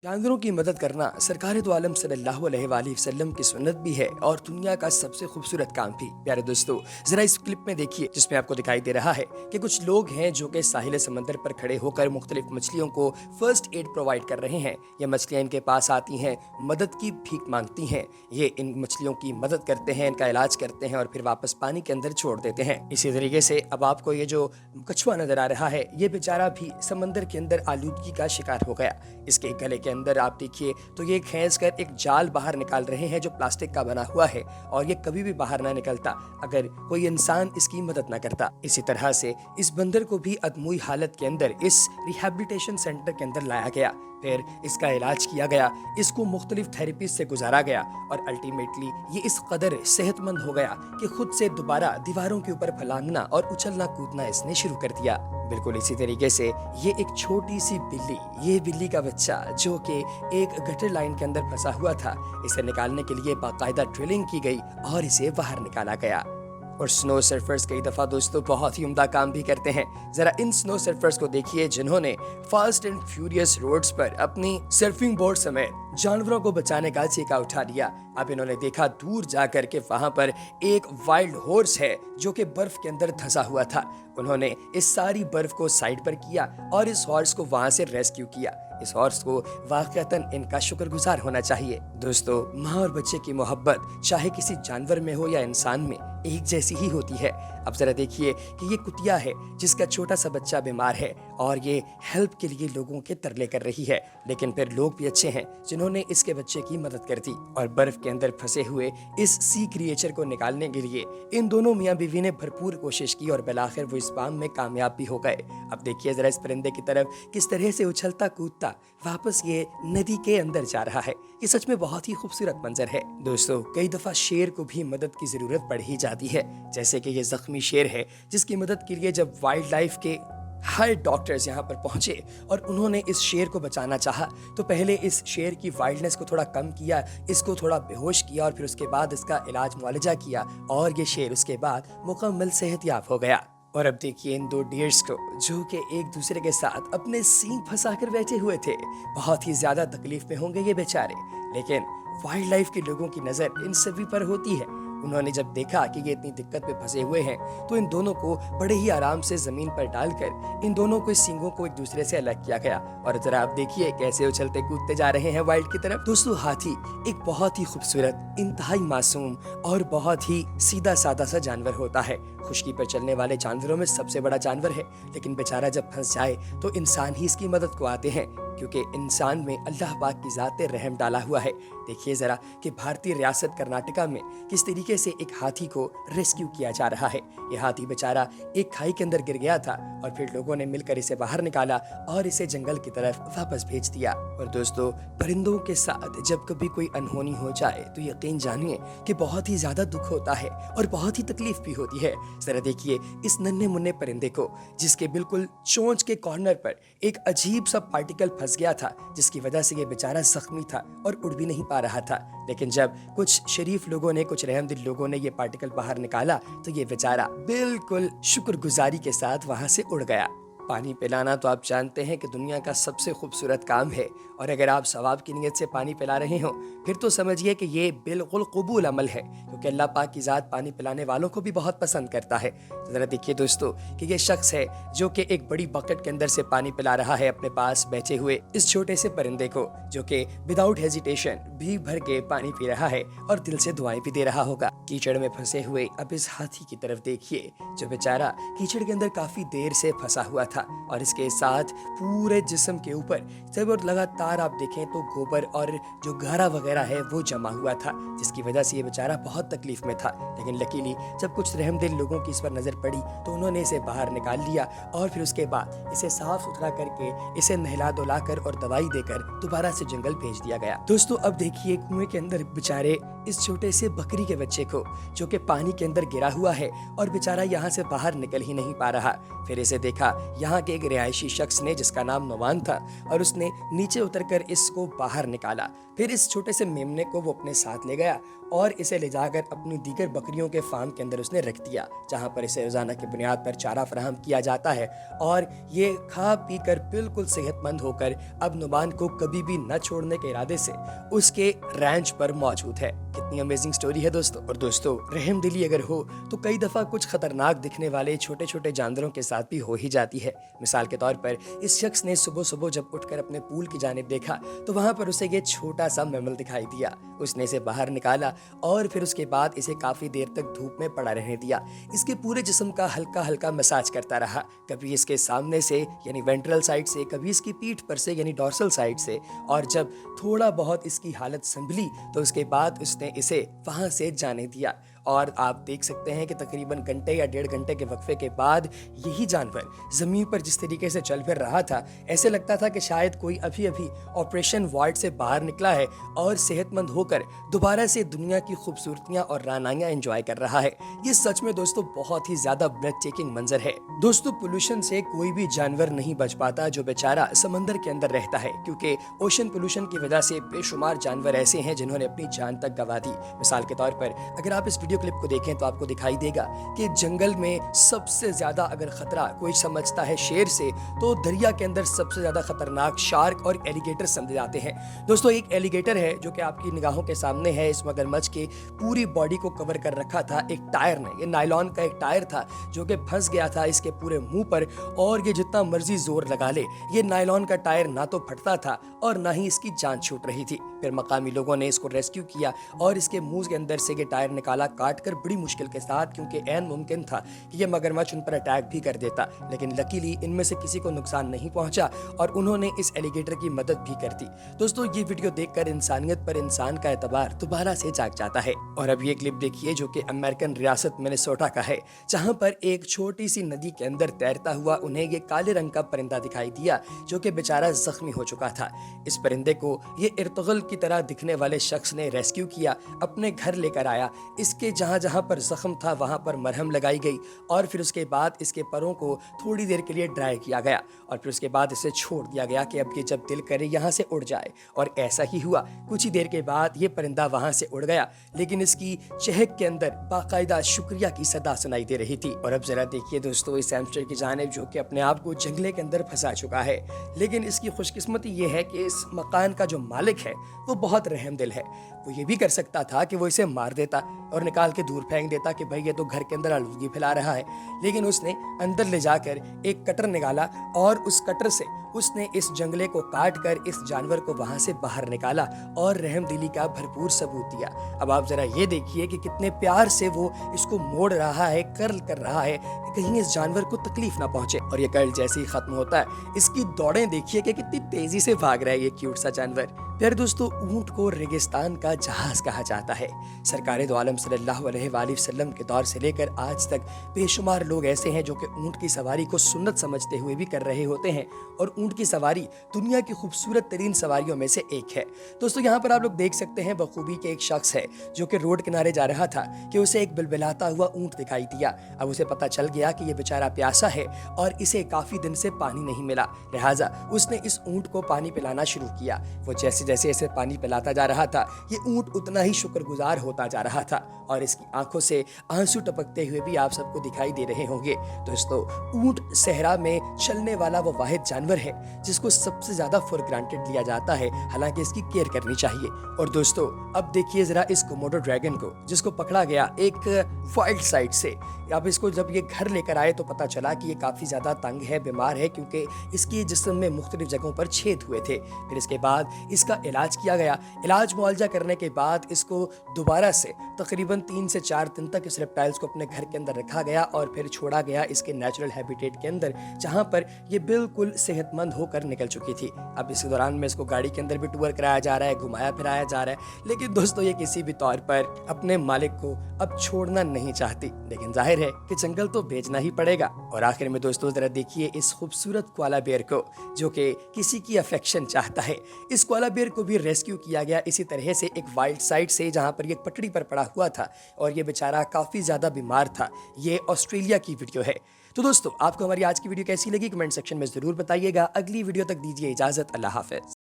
जानवरों की मदद करना सरकार दो आलम सल्लल्लाहु अलैहि वसल्लम की सुन्नत भी है और दुनिया का सबसे खूबसूरत काम भी। प्यारे दोस्तों, जरा इस क्लिप में देखिए जिसमें आपको दिखाई दे रहा है कि कुछ लोग हैं जो कि साहिल समंदर पर खड़े होकर मुख्तलिफ मछलियों को फर्स्ट एड प्रोवाइड कर रहे हैं। ये मछलियाँ इनके पास आती हैं, मदद की भीख मांगती हैं। ये इन मछलियों की मदद करते हैं, इनका इलाज करते हैं और फिर वापस पानी के अंदर छोड़ देते हैं। इसी तरीके से अब आपको ये जो कछुआ नजर आ रहा है, ये बेचारा भी समंदर के अंदर आलूदगी का शिकार हो गया। इसके गले के अंदर आप देखिए तो ये खींच कर एक जाल बाहर निकाल रहे हैं जो प्लास्टिक का बना हुआ है और ये कभी भी बाहर ना निकलता अगर कोई इंसान इसकी मदद ना करता। इसी तरह से इस बंदर को भी अदमुई हालत के अंदर इस रिहैबिलिटेशन सेंटर के अंदर लाया गया, फिर इसका इलाज किया गया, इसको मुख्तलिफ थेरेपी से गुजारा गया और अल्टीमेटली ये इस कदर सेहतमंद हो गया कि खुद से दोबारा दीवारों के ऊपर फलांगना और उछलना कूदना इसने शुरू कर दिया। बिल्कुल इसी तरीके से ये एक छोटी सी बिल्ली, ये बिल्ली का बच्चा जो कि एक गटर लाइन के अंदर फंसा हुआ था, इसे निकालने के लिए बाकायदा ड्रिलिंग की गई और इसे बाहर निकाला गया। और स्नो सर्फर्स कई दफ़ा दोस्तों बहुत ही उम्दा काम भी करते हैं। ज़रा इन स्नो सर्फर्स को देखिए जिन्होंने फास्ट एंड फ्यूरियस रोड्स पर अपनी सर्फिंग बोर्ड समेत जानवरों को बचाने का चीका उठा लिया। अब इन्होंने देखा दूर जाकर के वहाँ पर एक वाइल्ड हॉर्स है जो कि बर्फ के अंदर धंसा हुआ था। उन्होंने इस सारी बर्फ को साइड पर किया और इस हॉर्स को वहाँ से रेस्क्यू किया। इस हॉर्स को वाकईतन इनका शुक्रगुजार होना चाहिए। दोस्तों, माँ और बच्चे की मोहब्बत चाहे किसी जानवर में हो या इंसान में एक जैसी ही होती है। अब जरा देखिए कि ये कुतिया है जिसका छोटा सा बच्चा बीमार है और ये हेल्प के लिए लोगों के तरले कर रही है, लेकिन फिर लोग भी अच्छे हैं जिन्होंने इसके बच्चे की मदद कर दी और बर्फ के अंदर फंसे हुए इस सी क्रिएचर को निकालने के लिए इन दोनों मियाँ बीवी ने भरपूर कोशिश की और बिलाखिर वो इस काम में कामयाब भी हो गए। अब देखिए जरा इस परिंदे की तरफ किस तरह से उछलता कूदता वापस ये नदी के अंदर जा रहा है। ये सच में बहुत ही खूबसूरत मंजर है। दोस्तों, कई दफा शेर को भी मदद की जरूरत पड़ ही जाती है, जैसे कि ये जख्मी शेर है जिसकी मदद के लिए जब वाइल्ड लाइफ के हाई डॉक्टर्स यहाँ पर पहुंचे और उन्होंने इस शेर को बचाना चाहा तो पहले इस शेर की वाइल्डनेस को थोड़ा कम किया, इसको थोड़ा बेहोश किया और फिर उसके बाद इसका इलाज मुआलजा किया और ये शेर उसके बाद मुकम्मल सेहतयाब हो गया। और अब देखिए इन दो डियर्स को जो कि एक दूसरे के साथ अपने सींग फंसा कर बैठे हुए थे। बहुत ही ज्यादा तकलीफ में होंगे ये बेचारे, लेकिन वाइल्ड लाइफ के लोगों की नज़र इन सभी पर होती है। उन्होंने जब देखा कि ये इतनी दिक्कत में फंसे हुए हैं तो इन दोनों को बड़े ही आराम से जमीन पर डालकर इन दोनों को सींगों को एक दूसरे से अलग किया गया और जरा आप देखिए कैसे उछलते कूदते जा रहे हैं वाइल्ड की तरफ। दोस्तों, हाथी एक बहुत ही खूबसूरत, इंतहाई मासूम और बहुत ही सीधा साधा सा जानवर होता है। खुशकी पर चलने वाले जानवरों में सबसे बड़ा जानवर है, लेकिन बेचारा जब फंस जाए तो इंसान ही इसकी मदद को आते हैं क्योंकि इंसान में अल्लाह पाक की ज़ात रहम डाला हुआ है। देखिए ज़रा कि भारतीय रियासत कर्नाटका में किस तरीके से एक हाथी को रेस्क्यू किया जा रहा है। ये हाथी बेचारा एक खाई के अंदर गिर गया था और फिर लोगों ने मिलकर इसे बाहर निकाला और इसे जंगल की तरफ वापस भेज दिया। और दोस्तों, परिंदों के साथ जब कभी कोई अनहोनी हो जाए तो यकीन जानिए कि बहुत ही ज़्यादा दुख होता है और बहुत ही तकलीफ भी होती है। ज़रा देखिए इस नन्हे मुन्ने परिंदे को जिसके बिल्कुल चोंच के कॉर्नर पर एक अजीब सा पार्टिकल फंस गया था जिसकी वजह से ये बेचारा जख्मी था और उड़ भी नहीं पा रहा था। लेकिन जब कुछ शरीफ लोगों ने, कुछ रहमदिल लोगों ने ये पार्टिकल बाहर निकाला तो ये बेचारा बिल्कुल शुक्रगुजारी के साथ वहां से उड़ गया। पानी पिलाना तो आप जानते हैं कि दुनिया का सबसे खूबसूरत काम है और अगर आप सवाब की नीयत से पानी पिला रहे हो फिर तो समझिए कि ये बिल्कुल कबूल अमल है, क्योंकि अल्लाह पाक की ज़ात पानी पिलाने वालों को भी बहुत पसंद करता है। तो ज़रा देखिए दोस्तों कि ये शख्स है जो कि एक बड़ी बकेट के अंदर से पानी पिला रहा है अपने पास बैठे हुए इस छोटे से परिंदे को, जो कि विदाउट हेजिटेशन भी भर के पानी पी रहा है और दिल से दुआएं भी दे रहा होगा। कीचड़ में फंसे हुए अब इस हाथी की तरफ देखिए जो बेचारा कीचड़ के अंदर काफ़ी देर से फंसा हुआ था और इसके साथ पूरे जिस्म के ऊपर जब लगातार आप देखें तो गोबर और जो गारा वगैरह है वो जमा हुआ था, जिसकी वजह से ये बेचारा बहुत तकलीफ में था। लेकिन लकीली जब कुछ रहमदिल लोगों की इस पर नज़र पड़ी तो उन्होंने इसे बाहर निकाल लिया और फिर उसके बाद इसे साफ सुथरा करके इसे नहला धुला कर और दवाई देकर दोबारा से जंगल भेज दिया गया। दोस्तों, अब देखिए कुएं के अंदर बेचारे इस छोटे से बकरी के बच्चे को, जो कि पानी के अंदर गिरा हुआ है और बेचारा यहाँ से बाहर निकल ही नहीं पा रहा। फिर इसे देखा यहाँ के एक रिहायशी शख्स ने जिसका नाम नुमान था, और उसने नीचे उतरकर इसको बाहर निकाला। फिर इस छोटे से मेमने को वो अपने साथ ले गया और इसे ले जाकर अपनी दीगर बकरियों के फार्म के अंदर उसने रख दिया, जहाँ पर इसे रोज़ाना की बुनियाद पर चारा फराहम किया जाता है। और ये खा पी कर बिल्कुल सेहतमंद होकर अब नुमान को कभी भी न छोड़ने के इरादे से उसके रैंच पर मौजूद है। कितनी अमेजिंग स्टोरी है दोस्तों। और दोस्तों, रहम दिली अगर हो तो कई दफ़ा कुछ खतरनाक दिखने वाले छोटे छोटे जानवरों के साथ भी हो ही जाती है। मिसाल के तौर पर इस शख्स ने सुबह सुबह जब उठकर अपने पूल की जानिब देखा तो वहाँ पर उसे ये छोटा सा मैमल दिखाई दिया। उसने इसे बाहर निकाला और फिर उसके बाद इसे काफ़ी देर तक धूप में पड़ा रहने दिया। इसके पूरे जिस्म का हल्का हल्का मसाज करता रहा, कभी इसके सामने से यानी वेंट्रल साइड से, कभी इसकी पीठ पर से यानी डॉर्सल साइड से। और जब थोड़ा बहुत इसकी हालत संभली तो उसके बाद उसने इसे वहाँ से जाने दिया। और आप देख सकते हैं कि तकरीबन घंटे या 1.5 घंटे के वक्फे के बाद यही जानवर ज़मीन पर जिस तरीके से चल फिर रहा था, ऐसे लगता था कि शायद कोई अभी अभी ऑपरेशन वार्ड से बाहर निकला है और सेहतमंद होकर दोबारा से दुनिया की खूबसूरतियाँ और रानाइयाँ एंजॉय कर रहा है। ये सच में दोस्तों बहुत ही ज़्यादा ब्रेथ टेकिंग मंजर है। दोस्तों, पोल्यूशन से कोई भी जानवर नहीं बच पाता जो बेचारा समंदर के अंदर रहता है, क्योंकि ओशन पोल्यूशन की वजह से बेशुमार जानवर ऐसे हैं जिन्होंने अपनी जान तक गंवा दी। मिसाल के तौर पर अगर आप इस वीडियो क्लिप को देखें तो आपको दिखाई देगा कि जंगल में सबसे ज्यादा अगर खतरा कोई समझता है शेर से, तो दरिया के अंदर सबसे ज्यादा खतरनाक शार्क और एलिगेटर समझे जाते हैं। दोस्तों, एक एलिगेटर है जो कि आपकी निगाहों के सामने है। इस मगरमच्छ के पूरी बॉडी को कवर कर रखा था एक टायर ने। ये नायलॉन का एक टायर था जो कि फंस गया था इसके पूरे मुंह पर, और ये जितना मर्जी जोर लगा ले ये नायलॉन का टायर ना तो फटता था और ना ही इसकी जान छूट रही थी। फिर मकामी लोगों ने इसको रेस्क्यू किया और इसके मुंह के अंदर से ये टायर निकाला, काट कर बड़ी मुश्किल के साथ, क्योंकि ऐन मुमकिन था कि ये मगरमच्छ उन पर अटैक भी कर देता। लेकिन लकीली इनमें से किसी को नुकसान नहीं पहुंचा और उन्होंने इस एलिगेटर की मदद भी कर दी। दोस्तों, ये वीडियो देखकर इंसानियत पर इंसान का एतबार दोबारा से जाग जाता है। और अब ये क्लिप देखिए जो कि अमेरिकन रियासत मिनेसोटा का है, जहां पर एक छोटी सी नदी के अंदर तैरता हुआ उन्हें ये काले रंग का परिंदा दिखाई दिया जो कि बेचारा जख्मी हो चुका था। इस परिंदे को ये इर्तुगल की तरह दिखने वाले शख्स ने रेस्क्यू किया, अपने घर लेकर आया। इसके जहां जहां पर जख्म था वहां पर मरहम लगाई गई और फिर उसके बाद इसके परों को थोड़ी देर के लिए ड्राई किया गया और फिर उसके बाद इसे छोड़ दिया गया कि अब ये जब दिल करे यहाँ से उड़ जाए। और ऐसा ही हुआ। कुछ ही देर के बाद ये परिंदा वहां से उड़ गया, लेकिन इसकी चहक के अंदर बाकायदा शुक्रिया की सदा सुनाई दे रही थी। और अब जरा देखिए दोस्तों इस हैमस्टर की जानिब जो कि अपने आप को जंगले के अंदर फंसा चुका है, लेकिन इसकी खुशकिस्मती ये है कि इस मकान का जो मालिक है वो बहुत रहमदिल है। वो ये भी कर सकता था कि वो इसे मार देता और निकाल के दूर फेंक देता कि भाई ये तो घर के अंदर आलूगी फैला रहा है, लेकिन उसने अंदर ले जाकर एक कटर निकाला और उस कटर से उसने इस जंगले को काट कर इस जानवर को वहां से बाहर निकाला और रहमदिली का भरपूर सबूत दिया। अब आप जरा ये देखिए कि कितने प्यार से वो इसको मोड़ रहा है, कर्ल कर रहा है कि कहीं इस जानवर को तकलीफ ना पहुंचे। और ये कर्ल जैसे ही खत्म होता है इसकी दौड़ें देखिए कि कितनी तेजी से भाग रहा है ये क्यूट सा जानवर। प्यारे दोस्तों, ऊंट को रेगिस्तान का जहाज कहा जाता है। सरकार दो आलम सल्लल्लाहु अलैहि वसल्लम के दौर से लेकर आज तक बेशुमार लोग ऐसे हैं जो कि ऊंट की सवारी को सुन्नत समझते हुए भी कर रहे होते हैं, और ऊंट की सवारी दुनिया की खूबसूरत तरीन सवारियों में से एक है। दोस्तों, यहाँ पर आप लोग देख सकते हैं बखूबी के एक शख्स है जो कि रोड किनारे जा रहा था कि उसे एक बिलबिलाता हुआ ऊंट दिखाई दिया। अब उसे पता चल गया कि ये बेचारा प्यासा है और इसे काफी दिन से पानी नहीं मिला, लिहाजा उसने इस ऊंट को पानी पिलाना शुरू किया। वो जैसे जैसे इसे पानी पिलाता जा रहा था ये ऊंट उतना ही शुक्रगुजार होता जा रहा था और इसकी आंखों से आंसू टपकते हुए भी आप सबको दिखाई दे रहे होंगे। दोस्तों, ऊंट सहरा में चलने वाला वो वाहिद जानवर है जिसको सबसे ज्यादा फॉर ग्रांटेड लिया जाता है, हालांकि इसकी केयर करनी चाहिए। और दोस्तों, अब देखिए जरा इस कोमोडो ड्रैगन को जिसको पकड़ा गया एक वाइल्ड साइड से। अब इसको जब ये घर लेकर आए तो पता चला कि ये काफ़ी ज़्यादा तंग है, बीमार है, क्योंकि इसकी जिस्म में मुख्तलिफ जगहों पर छेद हुए थे। फिर इसके बाद इसका इलाज किया गया। इलाज मुआवजा करने के बाद इसको दोबारा से तकरीबन 3 से 4 दिन तक इस रेप्टाइल्स को अपने घर के अंदर रखा गया और फिर छोड़ा गया इसके नेचुरल हैबिटेट के अंदर, जहां पर ये बिल्कुल सेहतमंद होकर निकल चुकी थी। अब इस दौरान में इसको गाड़ी के अंदर भी टूर कराया जा रहा है, घुमाया फिराया जा रहा है, लेकिन दोस्तों ये किसी भी तौर पर अपने मालिक को अब छोड़ना नहीं चाहती। लेकिन जाहिर है कि जंगल तो बेचना ही पड़ेगा। और आखिर में दोस्तों जरा देखिए इस खूबसूरत कोआला बेयर को, जो कि किसी की अफेक्शन चाहता है। इस कोआला बेयर को भी रेस्क्यू किया गया इसी तरह से एक वाइल्ड साइट से, जहां पर ये पटड़ी पर पड़ा हुआ था और ये बेचारा काफ़ी ज़्यादा बीमार था। ये ऑस्ट्रेलिया की वीडियो है। तो दोस्तों आपको हमारी आज की वीडियो कैसी लगी कमेंट सेक्शन में ज़रूर बताइएगा। अगली वीडियो तक दीजिए इजाज़त। अल्लाह हाफ़िज़।